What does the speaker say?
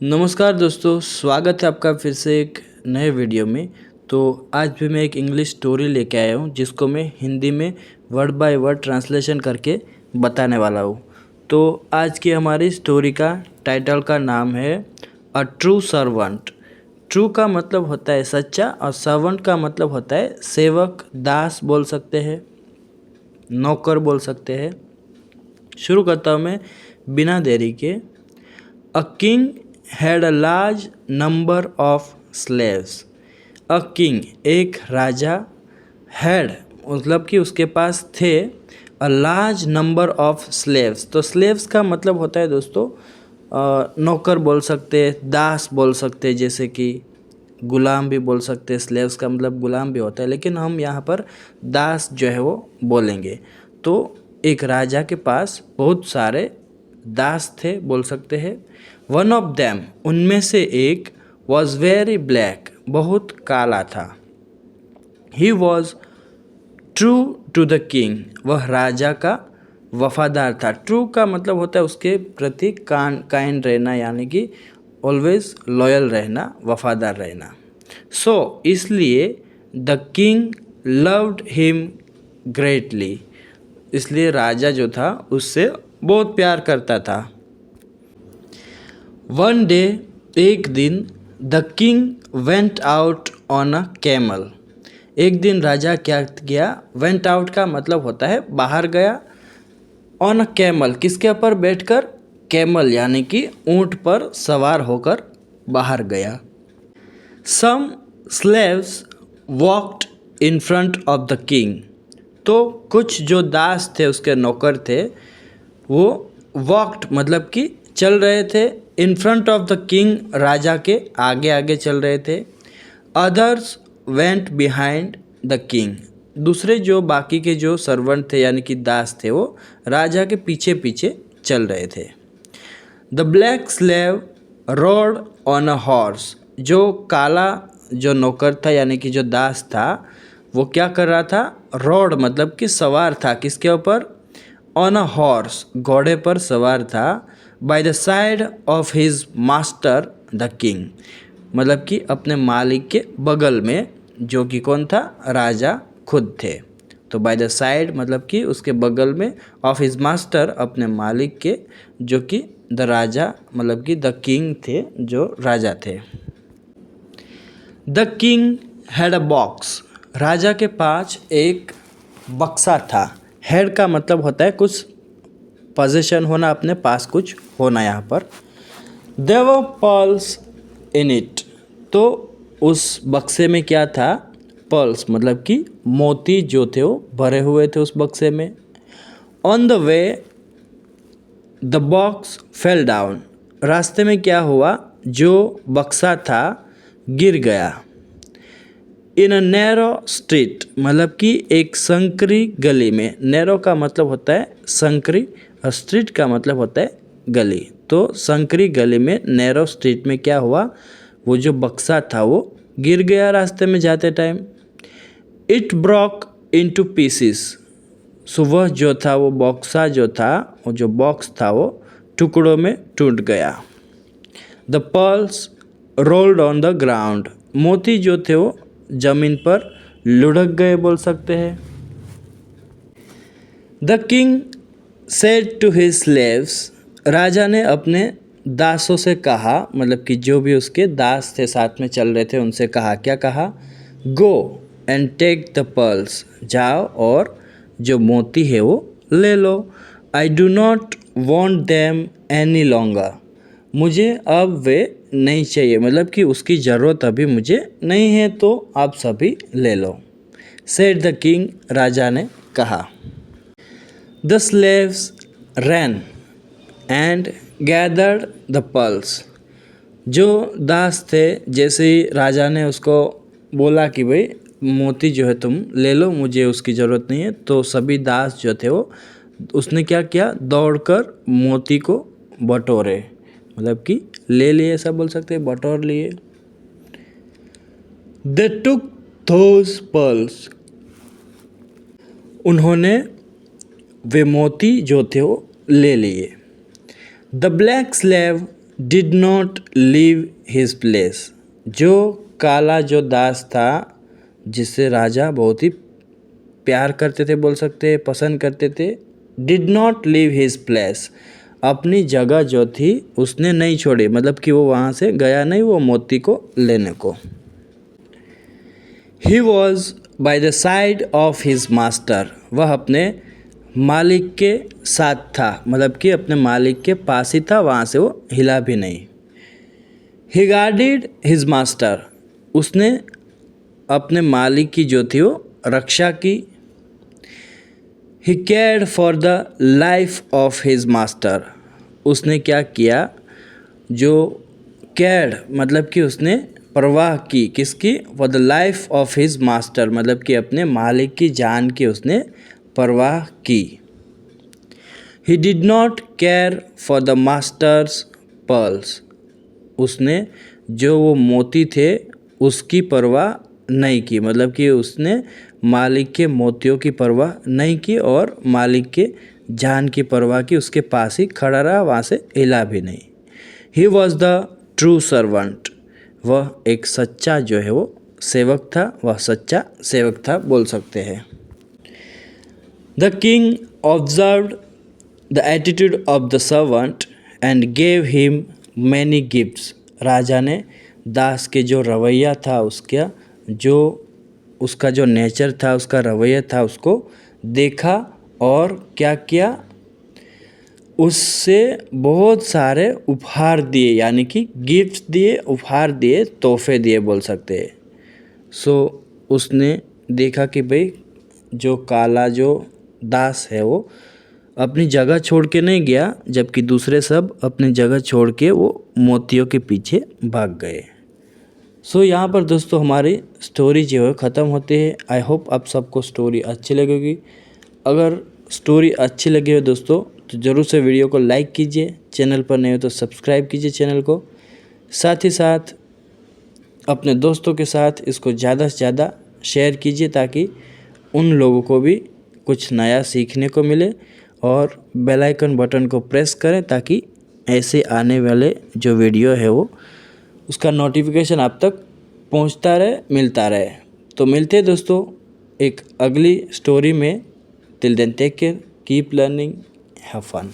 नमस्कार दोस्तों, स्वागत है आपका फिर से एक नए वीडियो में। तो आज भी मैं एक इंग्लिश स्टोरी लेके आया हूँ जिसको मैं हिंदी में वर्ड बाय वर्ड ट्रांसलेशन करके बताने वाला हूँ। तो आज की हमारी स्टोरी का टाइटल का नाम है अ ट्रू सर्वेंट। ट्रू का मतलब होता है सच्चा और सर्वेंट का मतलब होता है सेवक, दास बोल सकते हैं, नौकर बोल सकते हैं। शुरू करता हूँ मैं बिना देरी के। A king had a large number of slaves. A king एक राजा, had मतलब कि उसके पास थे, a large number of slaves। तो slaves का मतलब होता है दोस्तों नौकर बोल सकते हैं, दास बोल सकते हैं, जैसे कि गुलाम भी बोल सकते हैं। स्लेव्स का मतलब गुलाम भी होता है, लेकिन हम यहाँ पर दास जो है वो बोलेंगे। तो एक राजा के पास बहुत सारे दास थे बोल सकते हैं। वन ऑफ देम उनमें से एक वॉज वेरी ब्लैक बहुत काला था। He was true to the king वह राजा का वफादार था। ट्रू का मतलब होता है उसके प्रति काइंड रहना, यानी कि ऑलवेज लॉयल रहना, वफादार रहना। सो इसलिए the king loved him greatly, इसलिए राजा जो था उससे बहुत प्यार करता था। वन डे एक दिन the king went out on a camel. एक दिन राजा क्या किया? वेंट आउट का मतलब होता है बाहर गया। ऑन अ कैमल किसके ऊपर बैठकर? कैमल यानी कि ऊंट पर सवार होकर बाहर गया। Some slaves walked in front of the king. तो कुछ जो दास थे, उसके नौकर थे, वो वॉक्ड मतलब कि चल रहे थे। In front of the king राजा के आगे आगे चल रहे थे। Others went behind the king, दूसरे जो बाकी के जो सर्वेंट थे यानी कि दास थे, वो राजा के पीछे पीछे चल रहे थे। The black slave road on a horse, जो काला जो नौकर था यानी कि जो दास था, वो क्या कर रहा था? रोड मतलब कि सवार था। किसके ऊपर? ऑन अ हॉर्स, घोड़े पर सवार था। By the side of his master the king, मतलब कि अपने मालिक के बगल में, जो कि कौन था? राजा खुद थे। तो बाय द साइड मतलब कि उसके बगल में, ऑफ हिज मास्टर अपने मालिक के, जो कि द राजा मतलब कि द किंग थे, जो राजा थे। The king had a box, राजा के पास एक बक्सा था। हैड का मतलब होता है कुछ पोजेशन होना, अपने पास कुछ होना। यहाँ पर there were pearls in it, तो उस बक्से में क्या था? पर्ल्स मतलब कि मोती जो थे वो भरे हुए थे उस बक्से में। On the way the box fell down, रास्ते में क्या हुआ? जो बक्सा था गिर गया। इन अ नैरो स्ट्रीट, मतलब कि एक संकरी गली में। नैरो का मतलब होता है संकरी और स्ट्रीट का मतलब होता है गली। तो संकरी गली में, नैरो स्ट्रीट में क्या हुआ? वो जो बक्सा था वो गिर गया रास्ते में जाते time. It broke into pieces, so वह जो था, वो बक्सा जो था, वो जो बॉक्स था, वो टुकड़ों में टूट गया। The pearls rolled on the ground, मोती जो थे वो जमीन पर लुढ़क गए बोल सकते हैं। The king said to his slaves, राजा ने अपने दासों से कहा, मतलब कि जो भी उसके दास थे साथ में चल रहे थे, उनसे कहा। क्या कहा? Go and take the pearls, जाओ और जो मोती है वो ले लो। I do not want them any longer, मुझे अब वे नहीं चाहिए, मतलब कि उसकी ज़रूरत अभी मुझे नहीं है, तो आप सभी ले लो। सेड द किंग, राजा ने कहा। The slaves ran and gathered the pearls, जो दास थे, जैसे ही राजा ने उसको बोला कि भाई मोती जो है तुम ले लो, मुझे उसकी ज़रूरत नहीं है, तो सभी दास जो थे वो, उसने क्या किया? दौड़कर मोती को बटोरे, मतलब कि ले लिए, ऐसा बोल सकते हैं, बटोर लिए। दे टुक दोज पर्ल्स, उन्होंने वे मोती जो थे वो ले लिए। The black slave did not leave his place. जो काला जो दास था जिससे राजा बहुत ही प्यार करते थे, बोल सकते हैं पसंद करते थे, did not leave his place, अपनी जगह जो थी उसने नहीं छोड़ी, मतलब कि वो वहाँ से गया नहीं वो मोती को लेने को। He was by the side of his master, वह अपने मालिक के साथ था, मतलब कि अपने मालिक के पास ही था, वहाँ से वो हिला भी नहीं। ही गार्डेड हिज मास्टर, उसने अपने मालिक की जो थी वो रक्षा की। He cared for the life of his master, उसने क्या किया, जो केयर्ड मतलब कि उसने परवाह की, किसकी, for the life of his master, मतलब कि अपने मालिक की जान की उसने परवाह की। He did not care for the masters pearls, उसने जो वो मोती थे उसकी परवाह नहीं की, मतलब कि उसने मालिक के मोतियों की परवाह नहीं की और मालिक के जान की परवाह की, उसके पास ही खड़ा रहा, वहाँ से हिला भी नहीं। He was the true servant, वह एक सच्चा जो है वो सेवक था, वह सच्चा सेवक था बोल सकते हैं। The king observed the attitude of the servant and gave him many gifts, राजा ने दास के जो रवैया था उसका जो नेचर था, उसका रवैया था, उसको देखा और क्या किया, उससे बहुत सारे उपहार दिए, यानी कि गिफ्ट्स दिए, उपहार दिए, तोहफे दिए बोल सकते हैं। सो उसने देखा कि भाई जो काला जो दास है वो अपनी जगह छोड़ के नहीं गया, जबकि दूसरे सब अपनी जगह छोड़ के वो मोतियों के पीछे भाग गए। सो यहाँ पर दोस्तों हमारी स्टोरी जो है ख़त्म होती है। आई होप आप सबको स्टोरी अच्छी लगेगी। अगर स्टोरी अच्छी लगी हो दोस्तों तो ज़रूर से वीडियो को लाइक कीजिए, चैनल पर नए हो तो सब्सक्राइब कीजिए चैनल को, साथ ही साथ अपने दोस्तों के साथ इसको ज़्यादा से ज़्यादा शेयर कीजिए ताकि उन लोगों को भी कुछ नया सीखने को मिले, और बेल आइकन बटन को प्रेस करें ताकि ऐसे आने वाले जो वीडियो है वो उसका नोटिफिकेशन आप तक पहुंचता रहे, मिलता रहे। तो मिलते हैं दोस्तों एक अगली स्टोरी में। Till then take care, keep learning, have fun.